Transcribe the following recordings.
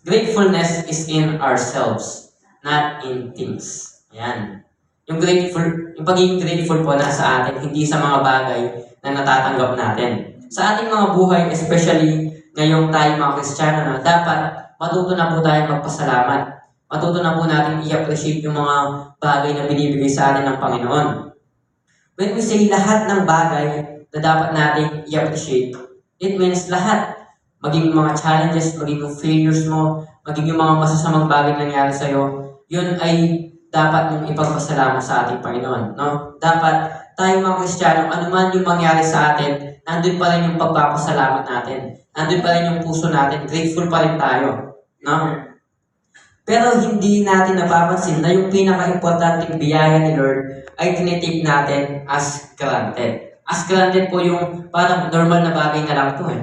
Gratefulness is in ourselves, not in things. Ayan. Yung pagiging grateful po nasa atin, hindi sa mga bagay na natatanggap natin. Sa ating mga buhay, especially ngayong tayo mga Kristiyano na, dapat matuto na po tayo magpasalamat. Matuto na po natin i-appreciate yung mga bagay na binibigay sa atin ng Panginoon. When we say lahat ng bagay na dapat natin i-appreciate, it means lahat. Maging mga challenges, maging yung failures mo, maging yung mga masasamang bagay na nangyari sa'yo, yun ay dapat mong ipagpasalamat sa ating Panginoon. No? Dapat tayo mga Kristiyano, anuman yung mangyari sa atin, nandun pa rin yung pagpapasalamat natin. Nandun pa rin yung puso natin. Grateful pa rin tayo. No? Pero hindi natin napapansin na yung pinaka-importanting biyaya ni Lord ay tinitake natin as granted. As granted po yung parang normal na bagay na lang ito eh.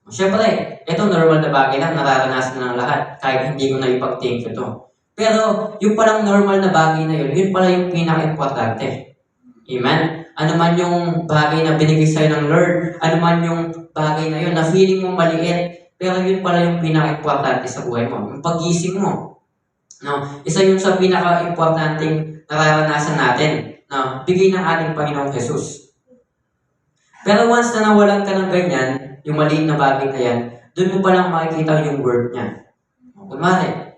Siyempre, ito normal na bagay lang, nararanasan ng lahat, kahit hindi ko na ipag-thank you to. Pero, yung palang normal na bagay na yun pala yung pinaka-importante. Amen? Ano man yung bagay na binigay sa'yo ng Lord, ano man yung bagay na yun, na feeling mo maliit, pero yun pala yung pinaka-importante sa buhay mo. Yung pag-gising mo. No? Isa yun sa pinaka-importanting nararanasan natin. No? Bigay ng ating Panginoong Jesus. Pero once na nawalan ka ng ganyan, yung maliit na bagay na yan, doon mo palang makikita yung worth niya. Kunwari,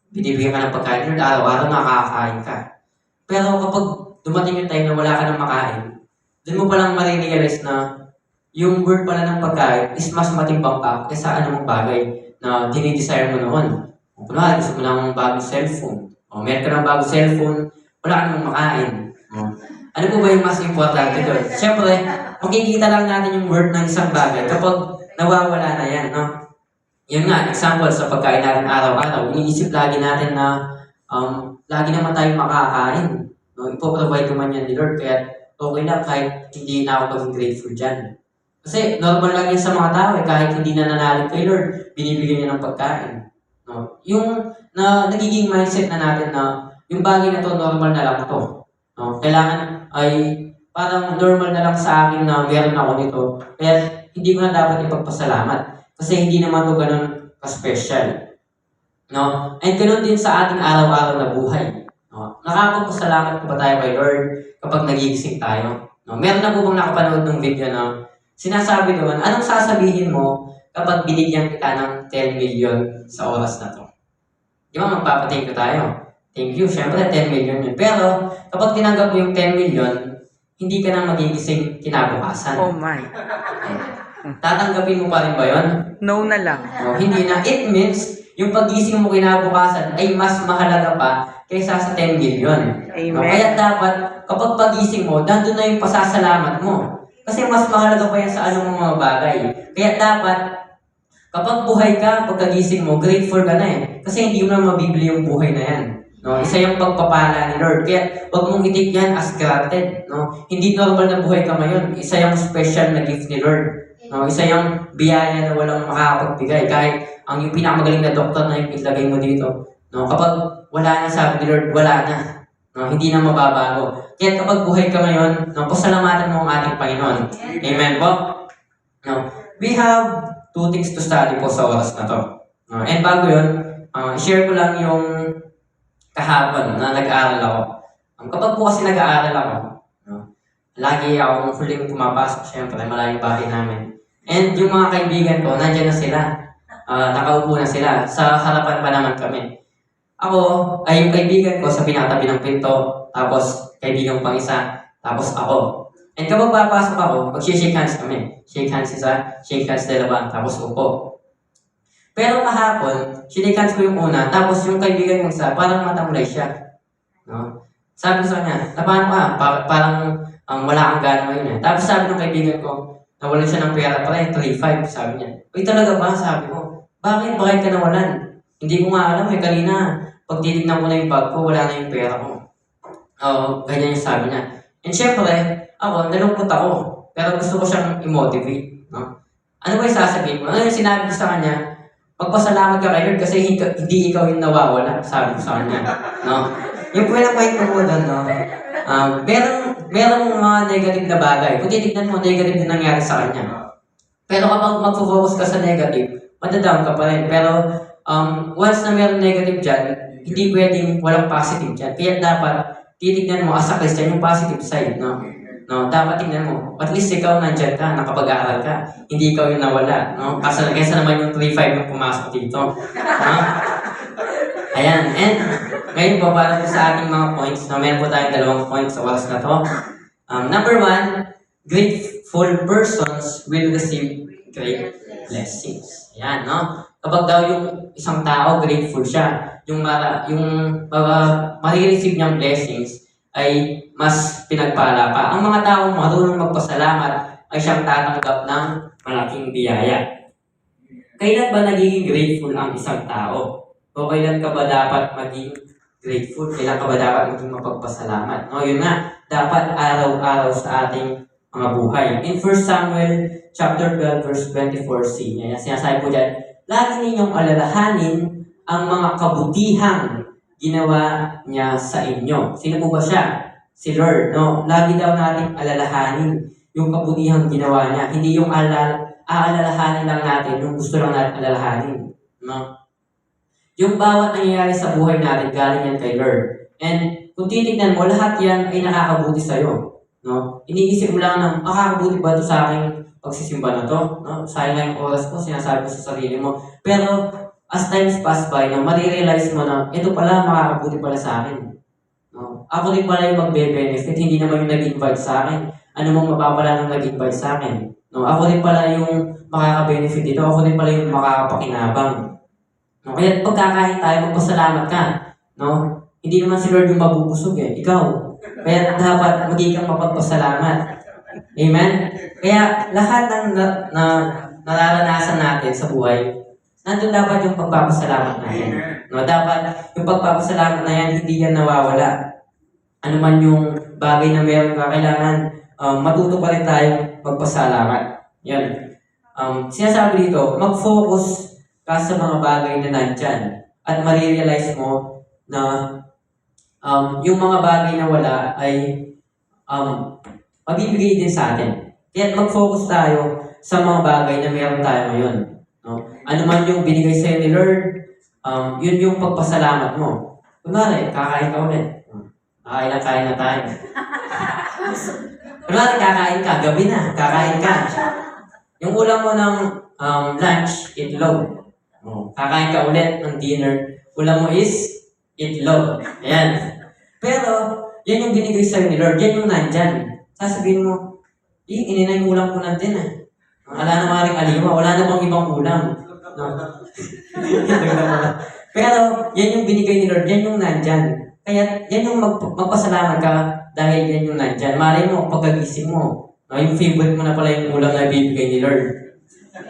binibigyan ka ng pagkain, Lord, araw-araw nakakain ka. Pero kapag dumating yung time na wala ka ng makain, doon mo palang marirealize na yung worth pala ng pagkain is mas matimbang pa kaysa anumang bagay na dinidesire mo noon. Kunwari, gusto mo lang bagong cellphone. Meron ka ng bagong cellphone, wala ka namang makain. Ano po ba yung mas importante doon? Siyempre, makikita lang natin yung worth ng isang bagay kapag nawawala na yan, no? Yun nga, example sa pagkain natin araw-araw, iniisip lagi natin na lagi naman tayong makakain. No? Ipoprovide naman yan ni Lord, kaya okay lang kahit hindi na ako maging grateful dyan. Kasi normal lang yan sa mga tao, kahit hindi na nanalig kay Lord, binibigyan niya ng pagkain. No? Yung nagiging mindset na natin na yung bagay na to normal na lang to. No? Kailangan ay parang normal na lang sa akin na meron ako nito. Kaya hindi ko na dapat ipagpasalamat. Kasi hindi naman ito ganun ka-special. No? And ganun din sa ating araw-araw na buhay. No? Nakapagpasalamat po ba tayo kay Lord kapag nagigising tayo? No? Meron na po bang nakapanood ng video na sinasabi doon, anong sasabihin mo kapag binigyan kita ng 10 million sa oras na to? Di ba magpapathank you tayo? Thank you, syempre 10 million yun. Pero kapag tinanggap mo yung 10 million, hindi ka na magigising kinabukasan. Oh my. Tatanggapin mo pa rin ba yun? No na lang. No, hindi na. It means, yung pagising mo kinabukasan ay mas mahalaga pa kaysa sa 10 million. Amen. No, kaya dapat, kapag pagising mo, nandun na yung pasasalamat mo. Kasi mas mahalaga pa yan sa anong mga bagay. Kaya dapat, kapag buhay ka, pagkagising mo, grateful ka na eh. Kasi hindi mo na mabibili yung buhay na yan. No, isa yung pagpapala ni Lord. Kaya wag mong itik yan as granted. No? Hindi normal na buhay ka ngayon. Isa yung special na gift ni Lord. No? Isa yung biyaya na walang makakapagbigay. Kahit ang yung pinakamagaling na doktor na yung ilagay mo dito. No? Kapag wala na, sabi ni Lord, wala na. No? Hindi na mababago. Kaya kapag buhay ka ngayon, no, pasalamatan mo ang ating Panginoon. Amen po? No? We have 2 things to study po sa oras na to. No? And bago yun, share ko lang yung kahapon na nag-aaral ako. Kapag po kasi nag-aaral ako, no, lagi akong huling pumapasok, syempre, malayong bahay namin. And yung mga kaibigan ko, nandiyan na sila. Nakaupo na sila. Sa harapan pa naman kami. Ako, ay yung kaibigan ko sa pinakatabi ng pinto, tapos kaibigan pang isa, tapos ako. And kapag papasok ako, mag-shake hands kami. Shake hands isa, shake hands dalawa, tapos upo. Pero kahapon, sinigans ko yung una, tapos yung kaibigan kong isa, parang matamlay siya. No? Sabi ko sa kanya, na paano ka? Parang wala kang gana ngayon eh. Tapos sabi ng kaibigan ko, nawalan siya ng pera pala, 3-5, sabi niya. Uy, talaga ba? Sabi ko, bakit ka nawalan? Hindi ko nga alam eh, kanina, pag titignan ko na yung bag ko, wala na yung pera ko. Ganyan yung sabi niya. And syempre, ako, nalungkot ako. Pero gusto ko siyang i-motivate. No? Ano ba yung sasabihin mo? Ano yung sinabi ko sa kanya? Magpasalamat ka kay Lord kasi hindi ikaw yung nawawala, sabi ko sa kanya. No? Yung point ko doon, no? Merong mga negative na bagay. Kung titignan mo, negative na nangyari sa kanya. Pero kapag mag-focus ka sa negative, madadown ka pa rin. Pero once na meron negative dyan, hindi pwedeng walang positive dyan. Kaya dapat titignan mo as a Christian yung positive side, no? No, dapat tingnan mo. At least ikaw nandyan ka, nakapag-aaral ka. Hindi ikaw yung nawala, no? Kaysa naman yung 3-5 yung pumasok dito. No? Ayan, and ngayon po para po sa ating mga points, no? Meron po tayong 2 points sa oras na to. Number 1, grateful persons will receive great blessings. Ayan, no? Kapag daw yung isang tao grateful siya, yung marireceive niyang blessings ay mas pinagpala pa. Ang mga taong marunong magpasalamat ay siyang tatanggap ng malaking biyaya. Kailan ba nagiging grateful ang isang tao? O kailan ka ba dapat maging grateful? Kailan ka ba dapat maging mapagpasalamat? No, yun nga, dapat araw-araw sa ating mga buhay. In 1 Samuel chapter 12 verse 24c, sinasabi po dyan, lagi ninyong alalahanin ang mga kabutihang ginawa niya sa inyo. Sino po ba siya? Si Lord, no? Lagi daw natin alalahanin yung kabutihang ginawa niya. Hindi yung aalalahanin lang natin, yung gusto lang natin alalahanin. No? Yung bawat nangyayari sa buhay natin, galing yan kay Lord. And kung titignan mo, lahat yan ay nakakabuti sa'yo. No? Iniisip mo lang na, makakabuti ba ito sa aking pagsisimba na to? No? Sayang lang yung oras ko, sinasabi ko sa sarili mo. Pero, as times pass by, no, marirealize mo na ito pala makakabuti pala sa akin. No? Ako din pala yung magbe-benefit, hindi naman yung nag-invite sa akin. Ano mong mapapala nung nag-invite sa akin. No? Ako din pala yung makaka-benefit dito, ako din pala yung makakapakinabang. No? Kaya pagkakain tayo, magpasalamat ka. No? Hindi naman si Lord yung mabubusog ikaw. Kaya dapat magiging kang mapagpasalamat. Amen? Kaya lahat ng nararanasan natin sa buhay, nandun dapat yung pagpapasalamat na yan. No, dapat yung pagpapasalamat na yan, hindi yan nawawala. Ano man yung bagay na meron ka, kailangan matuto pa rin tayong magpasalamat. Yan. Sinasabi dito, mag-focus ka sa mga bagay na nandyan at marirealize mo na yung mga bagay na wala ay mabibigay din sa atin. Kaya mag-focus tayo sa mga bagay na meron tayo ngayon. No? Ano man yung binigay sa'yo ni Lord, yun yung pagpasalamat mo. Kunwari, kakain ka ulit. Kakain na tayo. Kunwari, kakain ka, gabi na, kakain ka. Yung ulam mo ng lunch, itlog. Kakain ka ulit ng dinner, ulam mo is itlog. Ayan. Pero, yan yung binigay sa'yo ni Lord, yan yung nandyan. Sasabihin mo, ininay yung ulam ko natin Wala na maring aliwa, wala na bang ibang ulam. No? Pero, yan yung binigay ni Lord, yan yung nandyan. Kaya, yan yung magpasalamat ka dahil yan yung nandyan. Malay mo, pagkagising mo, no, yung favorite mo na pala yung ulam na bibigay ni Lord.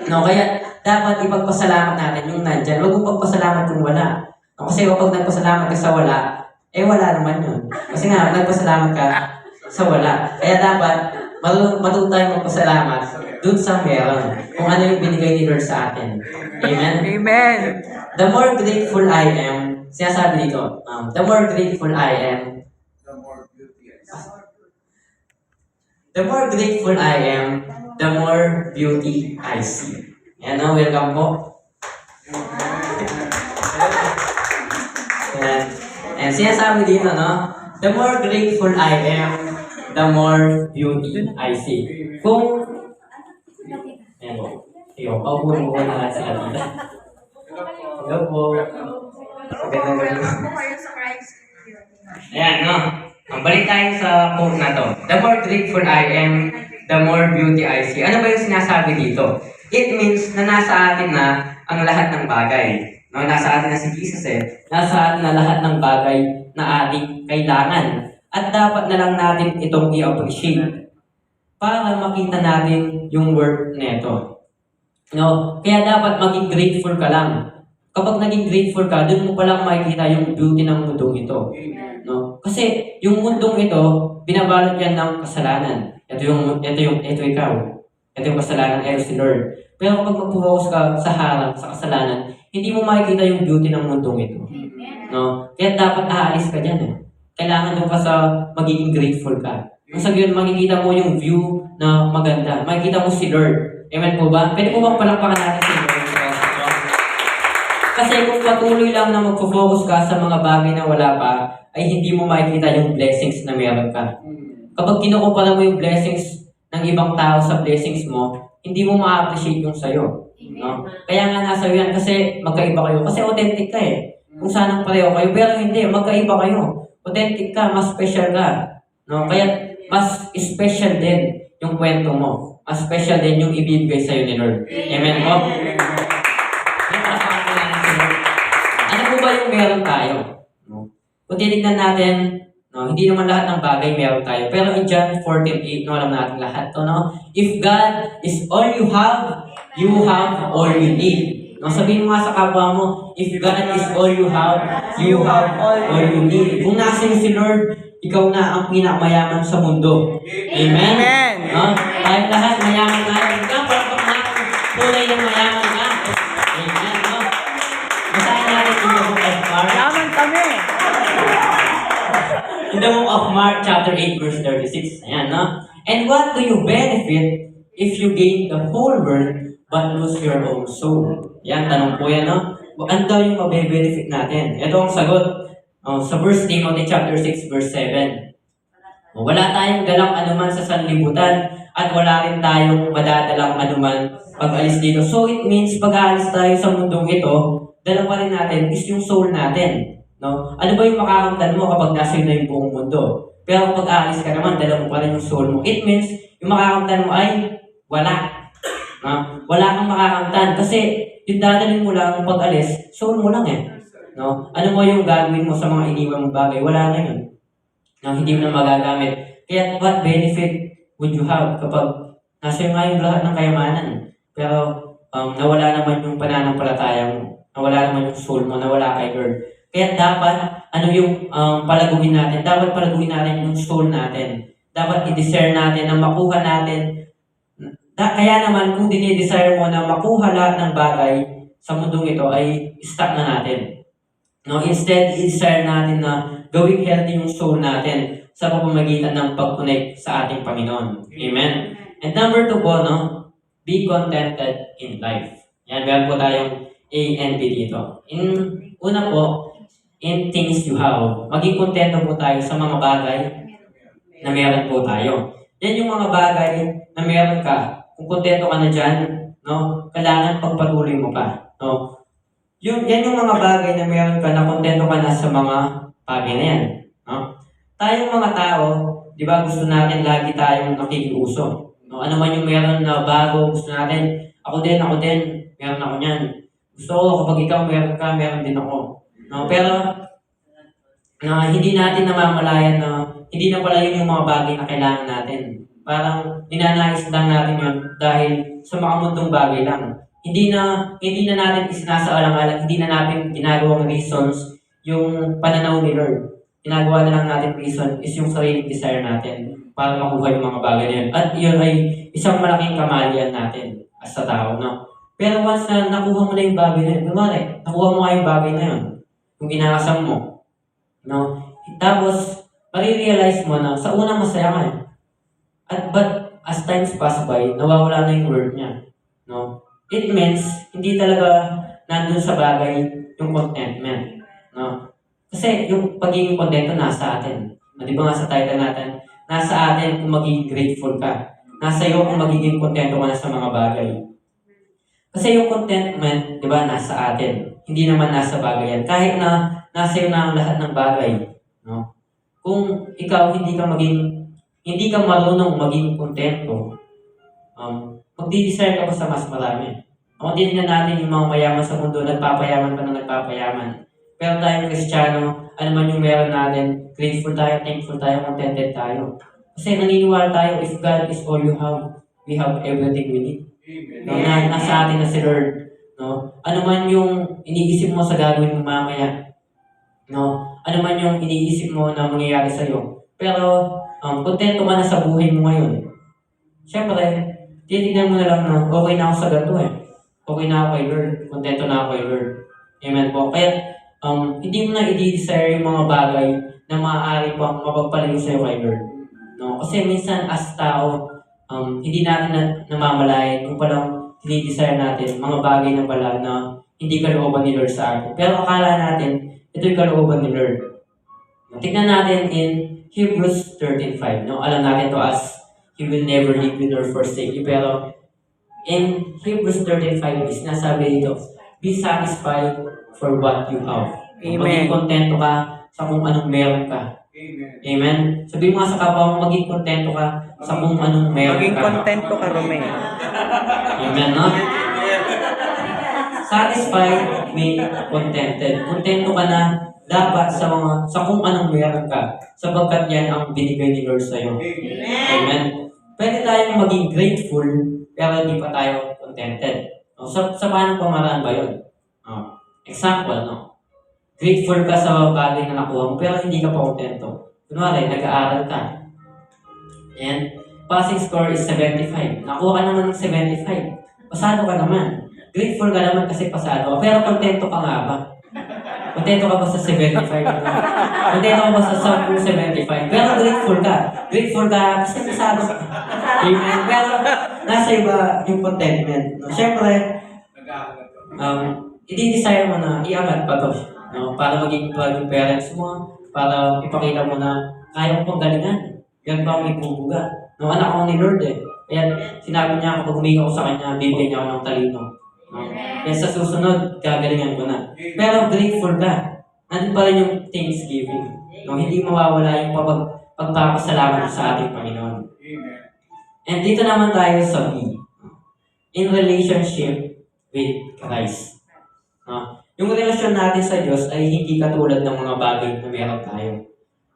No, kaya, dapat ipagpasalamat natin yung nandyan. Huwag mong pagpasalamat kung wala. No, kasi kapag nagpasalamat ka sa wala, wala naman yun. Kasi nga, nagpasalamat ka sa wala. Kaya dapat, matuto tayong magpasalamat dun sa meron. Kung ano yung binigay ni Lord sa atin. Amen? Amen. The more grateful I am, sinasabi dito, the more grateful I am, the more grateful I am, the more beauty I see. Ayan o, welcome po. And sinasabi dito, no? The more grateful I am, the more beauty I see. Kung ayan po. Iyo, paupuan mo na lang sila dito. Hello po. Magandang gabi. Ayan, no? Balik tayo sa quote na to. The more grateful I am, the more beauty I see. Ano ba yung sinasabi dito? It means na nasa atin na ang lahat ng bagay. No, nasa atin na si Jesus Nasa atin na lahat ng bagay na ating kailangan. At dapat na lang natin itong i-appreciate para makita natin yung worth neto. No? Kaya dapat maging grateful ka lang. Kapag naging grateful ka, dun mo palang makikita yung beauty ng mundong ito. No? Kasi yung mundong ito, binabalot yan ng kasalanan. Ito ikaw. Ito yung kasalanan, ito si Lord. Pero kapag mag-focus ka sa harang, sa kasalanan, hindi mo makikita yung beauty ng mundong ito. No? Kaya dapat aalis ka dyan Kailangan doon ka sa magiging grateful ka. Kung sa gayon, makikita mo yung view na maganda. Makikita mo si Lord. Amen po ba? Pwede po bang palakpakan natin si Lord? Kasi kung patuloy lang na magfo-focus ka sa mga bagay na wala pa, ay hindi mo makikita yung blessings na meron ka. Kapag kinukumpara mo yung blessings ng ibang tao sa blessings mo, hindi mo ma-appreciate yung sa'yo. No? Kaya nga nasa yan kasi magkaiba kayo. Kasi authentic ka eh. Kung sanang pareho kayo, pero hindi, magkaiba kayo. Authentic ka, mas special ka. No? Kaya mas special din yung kwento mo. Mas special din yung ibibigay sa'yo ni Lord. Amen po? Ano po ba yung meron tayo? No? Kung titignan natin, no, hindi naman lahat ng bagay meron tayo. Pero in John 14:8, no, alam natin lahat to, no? If God is all you have all you need. No, sabihin mo nga sa kapwa mo, if God is all you have all you need. Kung nasa iyo si Lord, ikaw na ang pinakamayaman sa mundo. Amen? Amen. No? Tayo lahat, mayaman tayo. Ikaw, parang na tunay ng mayaman ka. Amen, no? Basahin natin in the book of Mark. Yaman kami. In the book of Mark, chapter 8, verse 36. Ayan, no? And what do you benefit if you gain the whole world but lose your own soul? Yan, tanong po yan, no? Ano daw yung mabe-benefit natin? Ito ang sagot. Sa 1 Timothy chapter 6, verse 7. Wala tayong dalang anuman sa sanlibutan at wala rin tayong madadalang anuman pag alis dito. So it means pag aalis tayo sa mundong ito, dala pa rin natin is yung soul natin. No? Ano ba yung makakamtan mo kapag nasa na yung buong mundo? Pero pag aalis ka naman, dala mo pa rin yung soul mo. It means yung makakamtan mo ay wala. No? Wala kang makakamtan kasi yung dadalhin mo lang pag alis, soul mo lang eh. No? Ano mo yung gagawin mo sa mga iniwan mong bagay? Wala na yun. No, hindi mo na magagamit. Kaya what benefit would you have kapag nasa nga yung lahat ng kayamanan? Pero nawala naman yung pananampalataya mo. Nawala naman yung soul mo. Nawala kay Lord. Kaya dapat, ano yung palaguin natin? Dapat palaguin natin yung soul natin. Dapat i-desire natin na makuha natin. Kaya naman, kung dinidesire mo na makuha lahat ng bagay sa mundong ito, ay stop na natin. No, instead, i-desire natin na gawing healthy yung soul natin sa pamamagitan ng pag-connect sa ating Panginoon. Amen? And number 2 po, no? Be contented in life. Yan, meron po tayong A and B dito. Una po, in things you have. Maging kontento po tayo sa mga bagay na meron po tayo. Yan yung mga bagay na meron ka. Kung kontento ka na dyan, no? Kailangan pagpatuloy mo pa. No? Yan yung mga bagay na meron ka na kontento ka na sa mga bagay na yan. No? Tayong mga tao, di ba gusto natin lagi tayong nakikiuso. No? Ano man yung meron na bago, gusto natin, ako din, meron ako niyan. Gusto ko kapag ikaw meron ka, meron din ako. No? Pero, hindi natin namamalayan na hindi na pala yun yung mga bagay na kailangan natin. Parang ninanais lang natin yun dahil sa mga mundong bagay lang. Hindi na natin isinasaalang-alang, hindi na natin ginagawang reasons yung pananaw ni Lord. Ginagawa na lang natin reason is yung sariling desire natin para makuha yung mga bagay na yun. At yun ay isang malaking kamalian natin as sa tao, no? Pero once na nakuha mo na yung bagay na yun, nakuha mo nga yung bagay na yun, yung inaasam mo, no? Tapos, marirealize mo na sa unang masaya ka eh. But as times pass by, nawawala na yung word niya, no? It means, hindi talaga nandun sa bagay yung contentment. No? Kasi yung pagiging contento nasa atin. Di ba nga sa title natin, nasa atin kung magiging grateful ka. Nasa iyo kung magiging contento ka na sa mga bagay. Kasi yung contentment, di ba, nasa atin. Hindi naman nasa bagay yan. Kahit na nasa iyo na ang lahat ng bagay. No? Kung ikaw hindi ka marunong maging kontento, magdi-desire ka pa sa mas marami. Kung titignan natin yung mga mayaman sa mundo, nagpapayaman pa na nagpapayaman. Pero tayong Kristiyano, ano man yung meron natin, grateful tayo, thankful tayo, contented tayo. Kasi naniniwala tayo, if God is all you have, we have everything we need. No, nasa atin na si Lord. No? Ano man yung iniisip mo sa gagawin mo mamaya. No? Ano man yung iniisip mo na mangyayari sa'yo. Pero, kontento ka na sa buhay mo ngayon. Siyempre, titignan mo na lang na, okay na ako sa ganito eh. Okay na ako kay Lord. Kontento na ako kay Lord. Amen po. Kaya, hindi mo na i-desire yung mga bagay na maaari pang mapagpalayo sa'yo kay Lord. No? Kasi minsan, as tao, hindi natin namamalayan yung palang i-desire natin, mga bagay na pala na hindi kalooban ni Lord sa atin. Pero akala natin, ito'y kalooban ni Lord. Tignan natin in Hebrews 13:5. No? Alam natin to as He will never leave you nor forsake you. Pero in Hebrews 13:5 is nasabi dito, be satisfied for what you have. Amen. Maging kontento ka sa kung anong meron ka. Amen. Sabihin mo nga sa kapwa mo, maging kontento ka sa kung anong meron Maging ka. kontento ka, Romeo. Amen, no? Satisfied, may contented. Kontento ka na dapat sa kung anong meron ka. Sapagkat yan ang binigay ni Lord sa'yo. Amen. Pwede tayong maging grateful, pero hindi pa tayo contented. No? Sa paano pamaraan ba yun? Example, no? Grateful ka sa bagay na nakuha mo, pero hindi ka pa kontento. Kunwari, nag-aaral ka. And passing score is 75. Nakuha ka naman ng 75. Pasado ka naman. Grateful ka naman kasi pasado ka. Pero kontento ka nga ba? Kontento ka ba sa 75? Kontento ka ba sa 75? Pero grateful ka. Grateful ka kasi pasado ka. Amen. Pero nasa iba yung contentment. No? Siyempre, i-desire mo na iangat pa to. No? Para maging proud yung parents mo. Para ipakita mo na kaya mo pang galingan. Yan pa ang may bubuga. No, anak ko ni Lord eh. Kaya sinabi niya kapag huminga ko sa kanya, bibigyan niya ako ng talino. No? Kaya sa susunod, gagalingan ko na. Pero grateful ka. Nandun pa rin yung thanksgiving. No? Hindi mawawala yung pagpapasalamat sa ating Panginoon. And dito naman tayo sa B. In relationship with Christ. No? Yung relasyon natin sa Diyos ay hindi katulad ng mga bagay na meron tayo.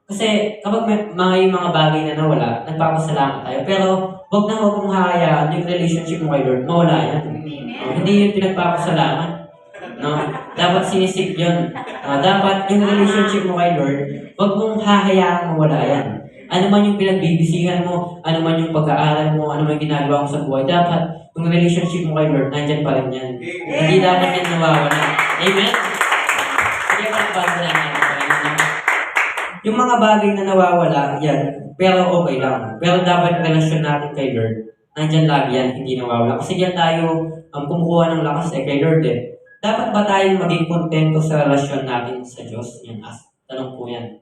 Kasi kapag may mga bagay na nawala, nagpapasalamat tayo. Pero huwag mong hahayaan yung relationship mo kay Lord, mawala yan. No? Hindi yung pinagpapasalamat. No? Dapat sinisik yun. Dapat yung relationship mo kay Lord, huwag mong hahayaan mawala yan. Ano man yung pinagbibisihan mo, ano man yung pag-aaral mo, ano man yung ginagawa mo sa buhay, dapat yung relationship mo kay Lord, nandyan pa rin yan. Hindi dapat yan nawawala. Amen? Hindi pa nagbago na natin. Yung mga bagay na nawawala, yan, pero okay lang. Pero dapat relasyon natin kay Lord, nandyan lagi yan, hindi nawawala. Kasi yan tayo kumukuha ng lakas kay Lord eh. Dapat ba tayo maging kontento sa relasyon natin sa Diyos? Yan, tanong po yan.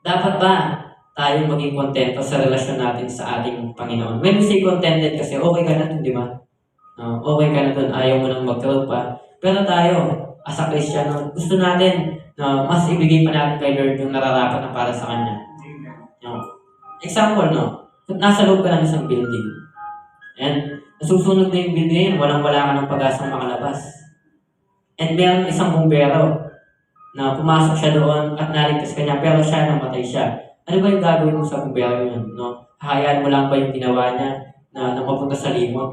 Dapat ba tayo maging kontento sa relasyon natin sa ating Panginoon? When we say contented kasi, okay ka na dun, di ba? Okay ka na dun, ayaw mo nang magtropa. Pero tayo, as a Christian, gusto natin na mas ibigay pa natin kay Lord yung nararapat na para sa Kanya. Example, nasa loob ka ng isang building. And nasusunog na yung building, walang-wala ka ng pag-asang makalabas. And meron isang bumbero na pumasok siya doon at naligtas ka niya, pero siya namatay siya. Ano ba yung gagawin mo sa bumbero yun? Hahayaan mo lang ba yung ginawa niya na mapunta sa limot?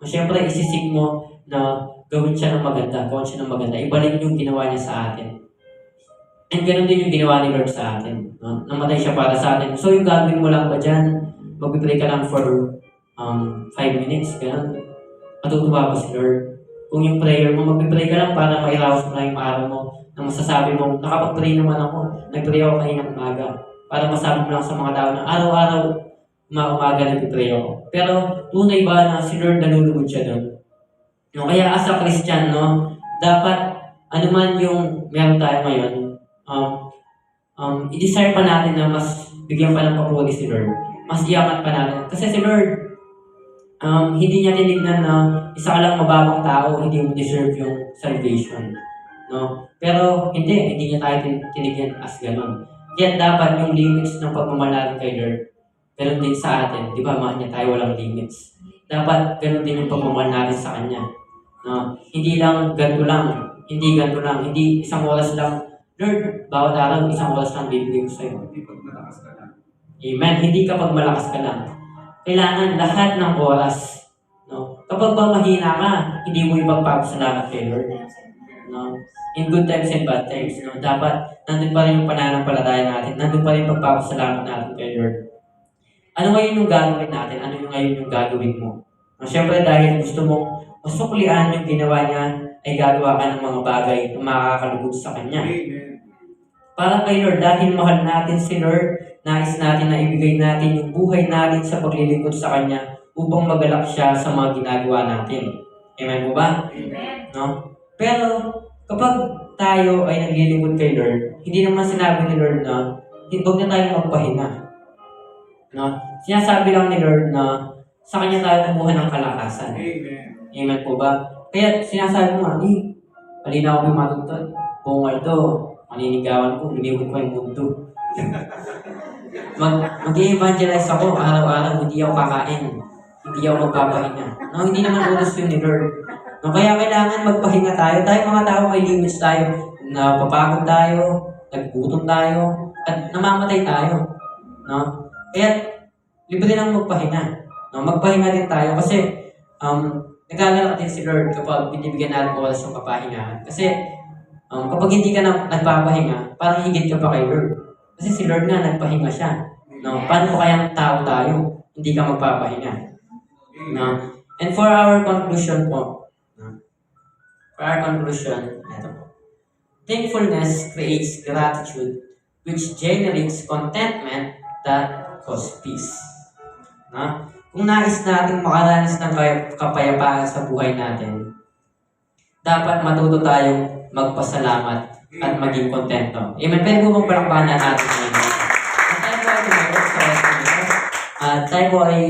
Siyempre, isisik mo na gawin siya ng maganda, gawin siya ng maganda. Ibalik yung ginawa niya sa atin. And ganoon din yung ginawa ni Lord sa atin. Namatay siya para sa atin. So yung gagawin mo lang ba dyan, mag-pray ka lang for 5 minutes, gano'n. Matutuwa ba si Lord? Kung yung prayer mo, mag-pray ka lang para mairaos mo na yung araw mo na masasabi mo, nakapag-pray naman ako, nag-pray ako kaninang umaga. Para masabi mo lang sa mga tao na araw-araw, umaga nag-pray ako. Pero tunay ba na si Lord nalulugod siya doon? Kaya as a Christian, dapat ano man yung meron tayo ngayon, i-desire pa natin na mas bigyan pa ng papuri si Lord. Mas iangat pa natin. Kasi si Lord, hindi niya tinignan na isa ka lang mababang tao, hindi mo deserve yung salvation. Pero hindi niya tayo tinignan as ganun. Kaya dapat yung limits ng pagmamahal natin kay Lord, ganun din sa atin. Di ba, mahal niya tayo, walang limits. Dapat ganun din yung pagmamahal natin sa Kanya. Hindi lang ganito lang, hindi isang oras lang. Lord, bawat araw, isang oras lang bibigay ko sa'yo. Hindi pag malakas ka lang. Amen. Hindi kapag malakas ka lang. Kailangan lahat ng oras. Kapag ba mahina ka, hindi mo ipagpapasalamat kay Lord. In good times and bad times. Dapat, nandun pa rin yung pananampalataya natin. Nandun pa rin yung pagpapasalamat natin kay Lord. Ano ngayon yung gagawin natin? Ano yung ngayon yung gagawin mo? Siyempre, dahil gusto mong masuklian yung ginawa niya, ay gagawa ka ng mga bagay na makakalugod sa Kanya. Para kay Lord, dahil mahal natin si Lord, nais natin na ibigay natin yung buhay natin sa paglilingkod sa Kanya upang magalak siya sa mga ginagawa natin. Amen po ba? Amen. No? Pero, kapag tayo ay naglilingkod kay Lord, hindi naman sinabi ni Lord na huwag na tayong magpahinga. No? Sinasabi lang ni Lord na sa Kanya tayo kumuha ng kalakasan. Amen. Amen po ba? Kaya sinasabi mo nga, halina ako may matuntun. Bungal to, maninigawan ko, lumikot ko yung mundo. Mag-evangelize ako araw-araw, hindi ako kakain. Hindi ako magpapahinga. No, hindi naman utos yun ni Lord. No, kaya kailangan magpahinga tayo. Tayo mga tao may limits tayo. Napapagod tayo, naggutom tayo, at namamatay tayo. No? Kaya libre lang magpahinga. No, magpahinga din tayo kasi nagagalak din si Lord kapag binibigyan natin oras yung kapahingahan. Kasi kapag hindi ka na nagpapahinga, parang higit ka pa kay Lord. Kasi si Lord nga nagpahinga siya. No, paano pa kayang tao tayo? Hindi ka magpapahinga. No? And for our conclusion po, ito po. Thankfulness creates gratitude which generates contentment that causes peace. No? Kung nais natin makaranas ng kapayapaan sa buhay natin, dapat matuto tayong magpasalamat at maging kontento. Amen. Pwede mo bang palakpakan natin ngayon? At tayo po ay